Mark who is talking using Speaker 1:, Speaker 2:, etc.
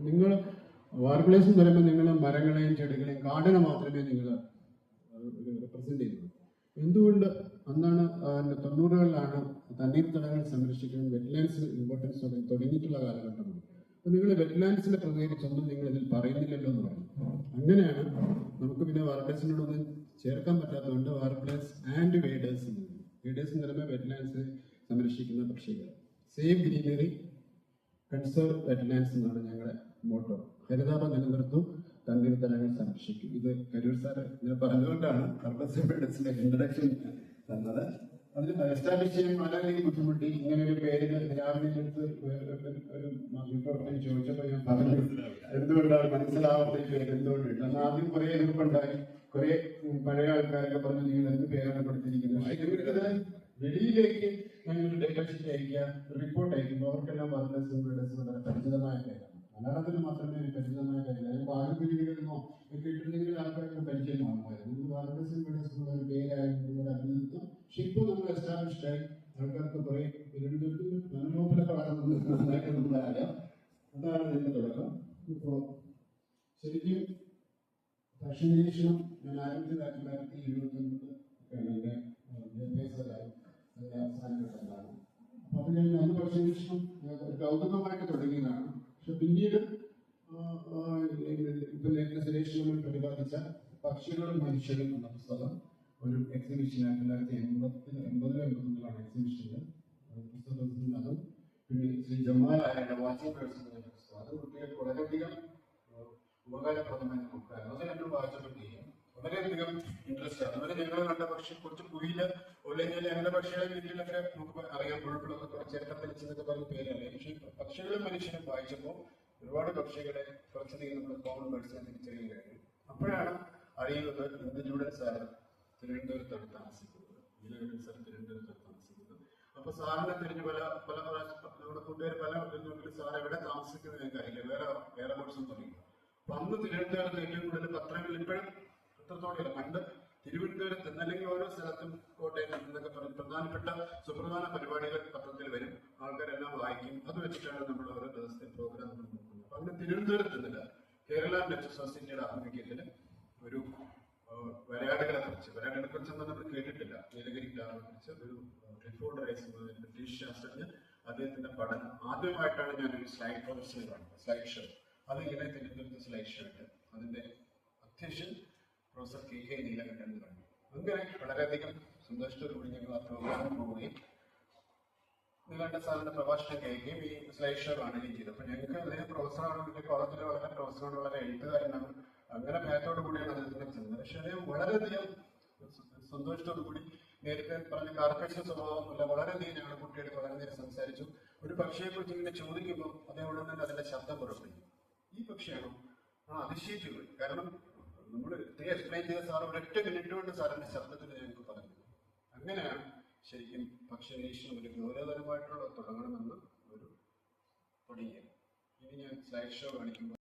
Speaker 1: നിങ്ങൾ വർക്ക്പ്ലേസ് എന്ന് പറയുമ്പോൾ നിങ്ങൾ മരങ്ങളെയും ചെടികളെയും കാടിനെ മാത്രമേ നിങ്ങൾ റെപ്രസെന്റ് ചെയ്യുന്നത്. എന്തുകൊണ്ട് അന്നാണ് 90കളിലാണ് തണ്ണീർത്തടങ്ങൾ സംരക്ഷിക്കുന്നത്, വെറ്റ്ലാൻഡ്സിന് ഇമ്പോർട്ടൻസ് തുടങ്ങിയിട്ടുള്ള കാലഘട്ടമാണ്. അപ്പൊ നിങ്ങൾ വെറ്റ്ലാൻഡ്സിനെ പ്രതികരിച്ചൊന്നും നിങ്ങൾ ഇതിൽ പറയുന്നില്ലല്ലോ എന്ന് പറഞ്ഞു. അങ്ങനെയാണ് നമുക്ക് പിന്നെ വർക്ക്പ്ലേസിനോടൊന്നും ചേർക്കാൻ പറ്റാത്തതുകൊണ്ട് വർക്ക്പ്ലേസ് ആൻഡ് വേഡേഴ്സ് എന്ന് പറയുമ്പോൾ വെറ്റ്ലാൻഡ്സ് സംരക്ഷിക്കുന്ന പക്ഷികൾ. സേവ് ഗ്രീനറി, കൺസേർവ് വെറ്റ്ലാൻഡ്സ് എന്നാണ് ഞങ്ങളുടെ മോട്ടോ. ഹരിതാപം നിലനിർത്തും, തണ്ണീർത്തടങ്ങൾ സംരക്ഷിക്കും. ഇത് കരൂർ സാറ് ഇങ്ങനെ പറഞ്ഞുകൊണ്ടാണ് വർക്ക്പ്ലേസിന്റെ ഇൻട്രഡക്ഷൻ തന്നത്. അതിന് എസ്റ്റാബ്ലിഷ് ചെയ്യാൻ വളരെയധികം ബുദ്ധിമുട്ടി. ഇങ്ങനെ ഒരു പേരിന് രാവിലെ എടുത്ത് ഒരു മാധ്യമപ്രവർത്തനം ചോദിച്ചപ്പോൾ ഞാൻ പറഞ്ഞു എന്തുകൊണ്ടാണ് മനസ്സിലാവാത്ത പേര് എന്തുകൊണ്ട് ഇട്ടു. അന്ന് ആദ്യം കുറെ എതിർപ്പുണ്ടായി. കുറെ പഴയ ആൾക്കാരൊക്കെ പറഞ്ഞു നിങ്ങൾ എന്ത് പേരാണ് കൊടുത്തിരിക്കുന്നത്. വെളിയിലേക്ക് ഞങ്ങൾ ഡേറ്റ ഷീറ്റ് അയക്കുക, റിപ്പോർട്ട് അയക്കുമ്പോൾ അവർക്കെല്ലാം വർക്ക്പ്ലേസ് വളരെ പരിചിതമായ പേരാണ്. മലയാളത്തിൽ മാത്രമേ ഒരു പരിചിതമായ കാര്യമില്ല. പാരമ്പര്യങ്ങളിലോ ഒക്കെ ഇട്ടിട്ടുണ്ടെങ്കിൽ ആൾക്കാർക്ക് പരിചയമാകുമായിരുന്നു. വർക്ക്പ്ലേസ് ഒരു പേരായിരുന്നു അഭിനന്ദിത്വം. പക്ഷെ ഇപ്പോൾ നമ്മൾ എസ്റ്റാബ്ലിഷ്ഡ് ആയി ആൾക്കാർക്ക് കുറെ മനോബലൊക്കെ വളർന്നുണ്ടാകാം. അതാണ് ഇതിന്റെ തുടക്കം. ഇപ്പോ ശരിക്കും ഭക്ഷ്യ നിരീക്ഷണം ഞാൻ ആരംഭിച്ചത് 1979 എന്റെ വിദ്യാഭ്യാസകാലം അതിന്റെ അവസാന ഘട്ടത്തിലാണ്. അപ്പൊ അത് കഴിഞ്ഞ് അന്ന് ഭക്ഷ്യ നിരീക്ഷണം ഒരു കൗതുകമായിട്ട് തുടങ്ങിയതാണ്. പക്ഷെ പിന്നീട് ഇപ്പൊ നേരത്തെ സുരേഷ് നമ്മൾ പ്രതിപാദിച്ച പക്ഷികളും മനുഷ്യരും എന്ന പുസ്തകം ഒരു എക്സിബിഷൻ 1980-81 എക്സിബിഷനിൽ പുസ്തകത്തിൽ അതും പിന്നെ ശ്രീ ജമാൽ ആരുടെ വാച്ചിങ് പേഴ്സൺ എന്ന പുസ്തകം അത് കുട്ടികൾക്ക് വളരെയധികം ഉപകാരപ്രദമായ ബുക്കായിരുന്നു. അത് രണ്ടും വായിച്ചപ്പോഴത്തേക്കും വളരെയധികം ഇൻട്രസ്റ്റ് ആണ്. അതുപോലെ ഞങ്ങൾ കണ്ട പക്ഷി കുറച്ച് കുയില് ഒല്ലെങ്കിൽ അങ്ങനെ പക്ഷികളെ വീട്ടിലൊക്കെ നമുക്ക് അറിയാം. പുഴപ്പിളൊക്കെ ചിരട്ടപ്പലിച്ചെന്നൊക്കെ പറഞ്ഞ പേരല്ലേ. പക്ഷെ പക്ഷികളും മനുഷ്യരും വായിച്ചപ്പോൾ ഒരുപാട് പക്ഷികളെ കുറച്ചധികം നമ്മൾ കോമൺ ബേർഡ്സിനെ തിരിച്ചറിയാൻ കഴിഞ്ഞു. അപ്പോഴാണ് അറിയുന്നത് ഇന്ദുജൂഡൻ സാർ തിരുവനന്തപുരത്താണ് താമസിക്കുന്നത്. സാർ തിരുവനന്തപുരത്താണ് താമസിക്കുന്നത്. അപ്പൊ സാറിനെ തിരിഞ്ഞ് പല നമ്മുടെ കൂട്ടുകാർ പല സാർ എവിടെ താമസിക്കുന്നത് ഞങ്ങൾക്ക് അറിയില്ല. വേറെ ബേർഡ്സും തുടങ്ങി. അപ്പൊ അന്ന് തിരുവനന്തപുരത്ത് ഏറ്റവും കൂടുതൽ പത്രങ്ങൾ ഇപ്പോഴും പത്രത്തോടെയല്ല, പണ്ട് തിരുവനന്തപുരത്ത് അല്ലെങ്കിൽ ഓരോ സ്ഥലത്തും കോട്ടയം എന്നൊക്കെ പറഞ്ഞ് പ്രധാനപ്പെട്ട സുപ്രധാന പരിപാടികൾ പത്രത്തിൽ വരും. ആൾക്കാരെല്ലാം വായിക്കും. അത് വെച്ചിട്ടാണ് നമ്മൾ ഓരോ ദിവസത്തെ പ്രോഗ്രാം നമ്മൾ നോക്കുന്നത്. അപ്പൊ അങ്ങനെ തിരുവനന്തപുരത്ത് നിന്നില്ല കേരള നെറ്റ് സൊസൈറ്റിയുടെ ആഭിമുഖ്യത്തിൽ ഒരു വരയാടുകളെ കുറിച്ച് നമ്മൾ കേട്ടിട്ടില്ല. നീലഗിരി ഡാമിനെ കുറിച്ച് ഒരു റിപ്പോർട്ട് റൈസ് ബ്രിട്ടീഷ് ശാസ്ത്രജ്ഞൻ അദ്ദേഹത്തിന്റെ പഠനം ആദ്യമായിട്ടാണ് ഞാനൊരു സ്ലൈഡ് പ്രൊഫഷണൽ കാണുന്നത്. സ്ലൈഡ് ഷോ അതിങ്ങനെ തിരുവനന്തപുരത്ത് സ്ലൈഡ് ഷോ ഉണ്ട്. അതിന്റെ അധ്യക്ഷൻ പ്രൊഫസർ KK നീലകണ്ഠൻ എന്ന് പറഞ്ഞു. അങ്ങനെ വളരെയധികം സന്തോഷത്തോടുകൂടി ഞങ്ങൾ ആ പ്രോഗ്രാമിൽ പോവുകയും നീലകണ്ഠൻ സാറിന്റെ പ്രഭാഷണം കേൾക്കുകയും ഈ സ്ലൈഡ് ഷോ കാണുകയും ചെയ്തു. അപ്പൊ ഞങ്ങൾക്ക് അദ്ദേഹം പ്രൊഫസറാണ്, കോളേജിൽ വളരെ പ്രൊഫസറോട് വളരെ എഴുത്തുകാരനാണ്. അങ്ങനെ ഭയത്തോടു കൂടിയാണ് അദ്ദേഹത്തിന്റെ ചെന്നത്. പക്ഷെ അദ്ദേഹം വളരെയധികം സന്തോഷത്തോടു കൂടി നേരത്തെ പറഞ്ഞ കാർക്കശ്യ സ്വഭാവമൊന്നുമില്ല. വളരെയധികം ഞങ്ങളുടെ കുട്ടികൾക്ക് വളരെ നേരം സംസാരിച്ചു. ഒരു പക്ഷിയെ കുറിച്ച് ഇങ്ങനെ ചോദിക്കുമ്പോൾ അദ്ദേഹം ഉടൻ തന്നെ അതിന്റെ ശബ്ദം പുറപ്പെടുന്നു. ഈ പക്ഷിയാണോ? അതിശയിച്ചു പോയി. കാരണം നമ്മൾ എക്സ്പ്ലെയിൻ ചെയ്ത സാർ ഒരൊറ്റ മിനിറ്റ് കൊണ്ട് സാറിന്റെ ശബ്ദത്തിൽ ഞങ്ങൾക്ക് പറഞ്ഞു. അങ്ങനെയാണ് ശരിക്കും പക്ഷി നിരീക്ഷണം ഒരു ഗൗരവതരമായിട്ടുള്ള തുടങ്ങണമെന്ന് ഒരു തുടങ്ങിയത്. ഇനി ഞാൻ സ്ലൈഡ് ഷോ കാണിക്കുമ്പോൾ